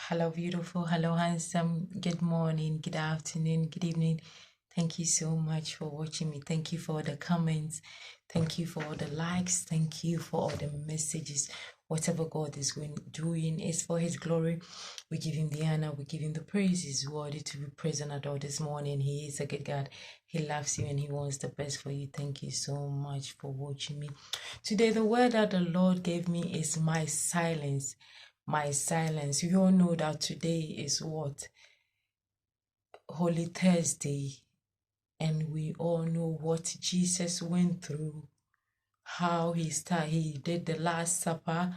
Hello, beautiful. Hello, handsome. Good morning, good afternoon, good evening. Thank you so much for watching me. Thank you for the comments. Thank you for all the likes. Thank you for all the messages. Whatever God is doing is for His glory. We give Him the honor. We give Him the praise. He's worthy to be praised and adored this morning. He is a good God. He loves you and He wants the best for you. Thank you so much for watching me. Today, the word that the Lord gave me is my silence. My silence. You all know that today is what? Holy Thursday. And we all know what Jesus went through. How he did the Last Supper.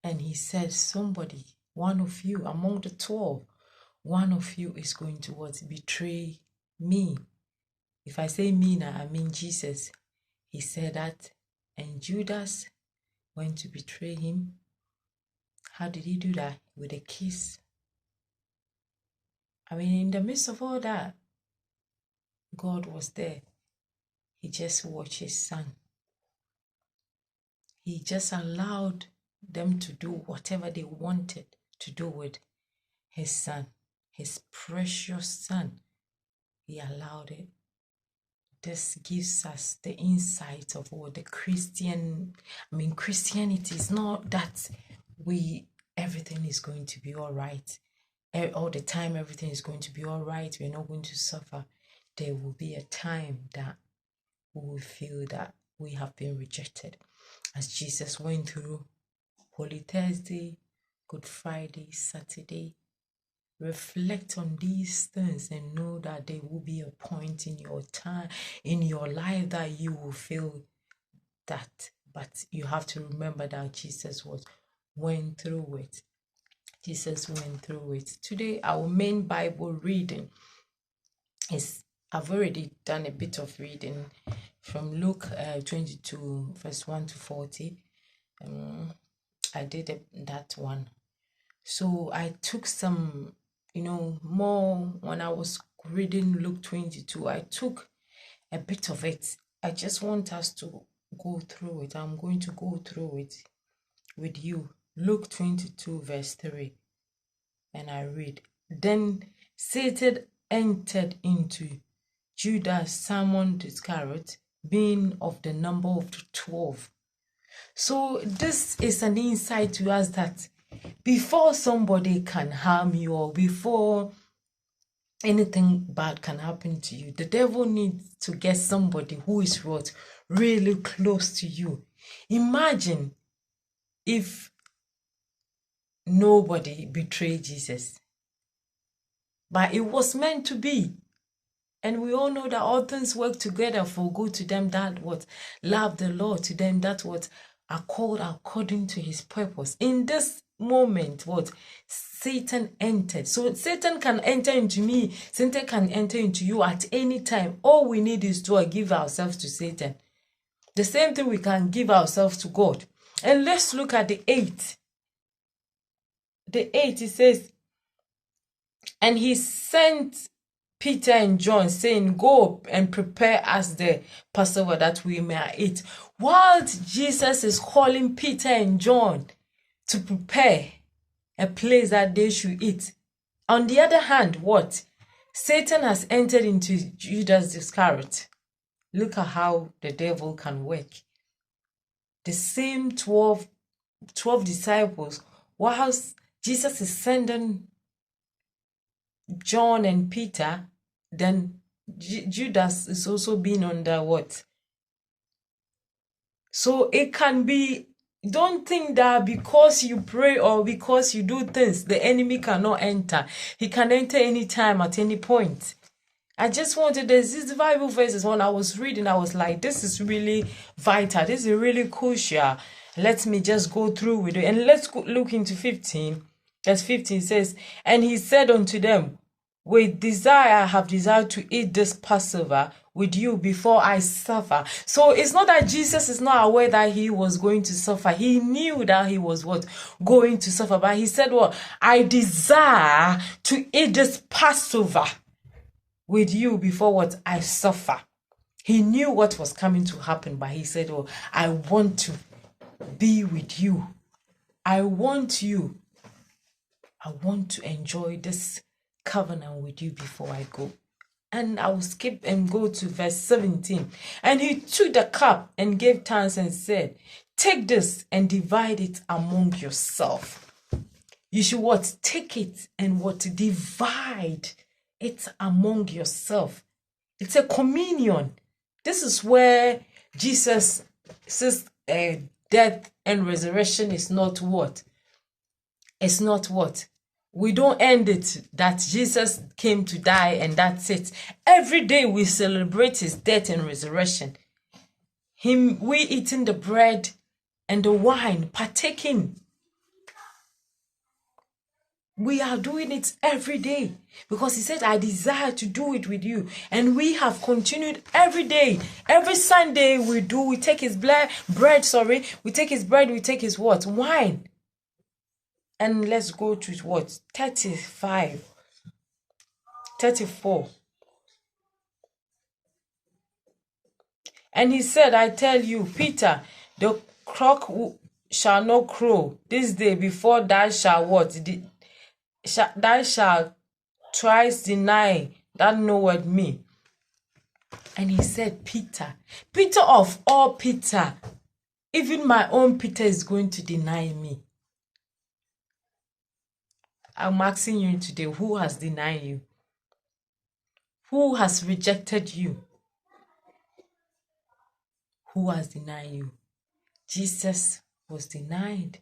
And He said, somebody, one of you among the 12, one of you is going to what? Betray me. If I say me now, I mean Jesus. He said that. And Judas went to betray Him. How did he do that? With a kiss. I mean, in the midst of all that, God was there. He just watched His Son. He just allowed them to do whatever they wanted to do with His Son, His precious Son. He allowed it. This gives us the insight of what Christianity is not that everything is going to be all right. All the time, everything is going to be all right. We're not going to suffer. There will be a time that we will feel that we have been rejected. As Jesus went through Holy Thursday, Good Friday, Saturday, reflect on these things and know that there will be a point in your time, in your life, that you will feel that. But you have to remember that Jesus went through it. Jesus went through it. Today, our main Bible reading is, I've already done a bit of reading from Luke 22, verse 1 to 40. I did that one. So I took some, more when I was reading Luke 22. I took a bit of it. I just want us to go through it. I'm going to go through it with you. Luke 22, verse 3. And I read, Then Satan entered into Judas, Simon Iscariot, being of the number of the 12. So this is an insight to us that before somebody can harm you or before anything bad can happen to you, the devil needs to get somebody who is what? Really close to you. Imagine if nobody betrayed Jesus. But it was meant to be. And we all know that all things work together for good to them that what love the Lord, to them that what are called according to His purpose. In this moment, what Satan entered. So Satan can enter into me. Satan can enter into you at any time. All we need is to give ourselves to Satan. The same thing we can give ourselves to God. And let's look at the 8. The 8, it says, and He sent Peter and John, saying, Go and prepare us the Passover that we may eat. Whilst Jesus is calling Peter and John to prepare a place that they should eat. On the other hand, what? Satan has entered into Judas Iscariot. Look at how the devil can work. The same 12 disciples, whilst Jesus is sending John and Peter, then Judas is also being under what? So it can be, don't think that because you pray or because you do things, the enemy cannot enter. He can enter anytime, at any point. I just wanted, there's these Bible verses when I was reading, I was like, this is really vital. This is really crucial. Let me just go through with it. And let's look into 15. Verse 15 says, And He said unto them, With desire I have desired to eat this Passover with you before I suffer. So it's not that Jesus is not aware that He was going to suffer. He knew that He was what? Going to suffer. But He said, Well, I desire to eat this Passover with you before what? I suffer. He knew what was coming to happen, but He said, Oh, I want to be with you. I want you I want to enjoy this covenant with you before I go. And I will skip and go to verse 17. And he took the cup and gave thanks and said, take this and divide it among yourself. You should what? Take it and what? Divide it among yourself. It's a communion. This is where Jesus says death and resurrection is not what? It's not what? We don't end it that Jesus came to die and that's it. Every day we celebrate his death and resurrection. We eating the bread and the wine, partaking. We are doing it every day because he said, I desire to do it with you. And we have continued every day. Every Sunday we take his bread, we take his bread, we take his what? Wine. And let's go to what? 34. And he said, I tell you, Peter, the cock shall not crow this day before thou shalt what? Thou shalt twice deny that knoweth me. And he said, Peter of all Peter, even my own Peter is going to deny me. I'm asking you today, who has denied you? Who has rejected you? Who has denied you? Jesus was denied.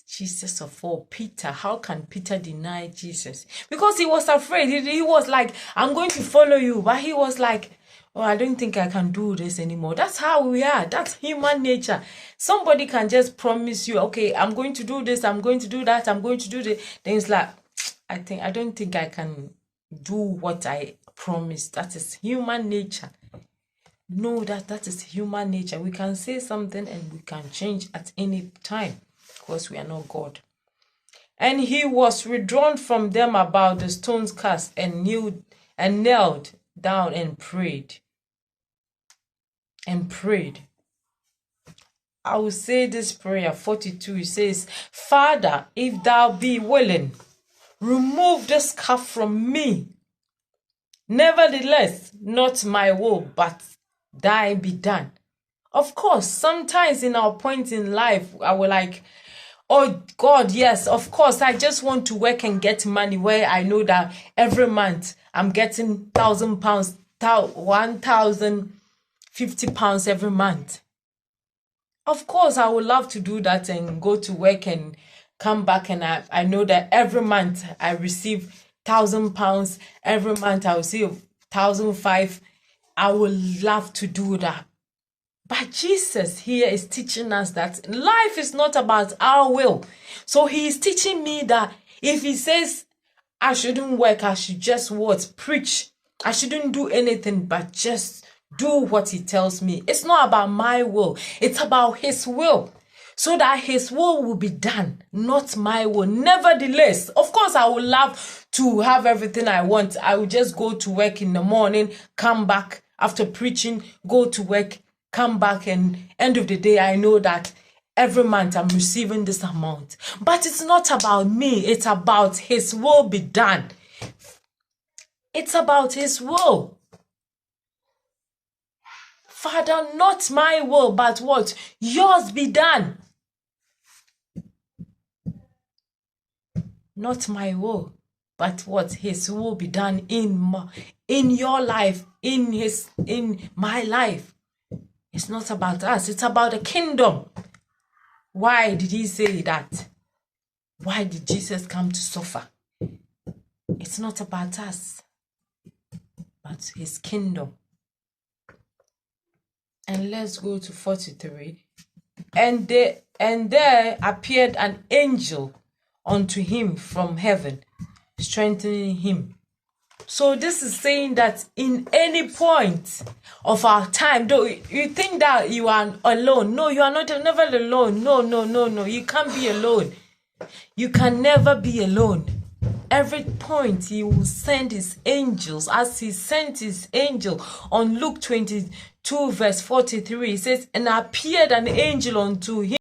Jesus of all Peter. How can Peter deny Jesus? Because he was afraid. He was like, I'm going to follow you. But he was like, oh, I don't think I can do this anymore. That's how we are. That's human nature. Somebody can just promise you, okay, I'm going to do this, I'm going to do that, I'm going to do this. Then it's like, I don't think I can do what I promised. That is human nature. No, that is human nature. We can say something and we can change at any time because we are not God. And he was withdrawn from them about the stones cast and knelt down and prayed. I will say this prayer, 42, it says, Father, if thou be willing, remove this cup from me. Nevertheless, not my will, but thine be done. Of course, sometimes in our point in life, I will like, oh God, yes, of course, I just want to work and get money where I know that every month I'm getting £1,000, £1,050 every month. Of course, I would love to do that and go to work and come back, and I know that every month I receive £1,000. Every month I receive £1,500. I would love to do that. But Jesus here is teaching us that life is not about our will. So he is teaching me that if he says I shouldn't work, I should just what? Preach. I shouldn't do anything but just do what he tells me. It's not about my will. It's about his will. So that his will be done, not my will. Nevertheless, of course, I would love to have everything I want. I would just go to work in the morning, come back after preaching, go to work, come back, and end of the day, I know that every month I'm receiving this amount. But it's not about me. It's about his will be done. It's about his will. Father, not my will, but what? Yours be done. Not my will, but what? His will be done in your life, in my life. It's not about us. It's about the kingdom. Why did he say that? Why did Jesus come to suffer? It's not about us, but his kingdom. And let's go to 43. And there appeared an angel unto him from heaven, strengthening him. So this is saying that in any point of our time, though you think that you are alone. No, you are never alone. No. You can't be alone. You can never be alone. Every point he will send his angels, as he sent his angel on Luke 22 verse 43. He says, and appeared an angel unto him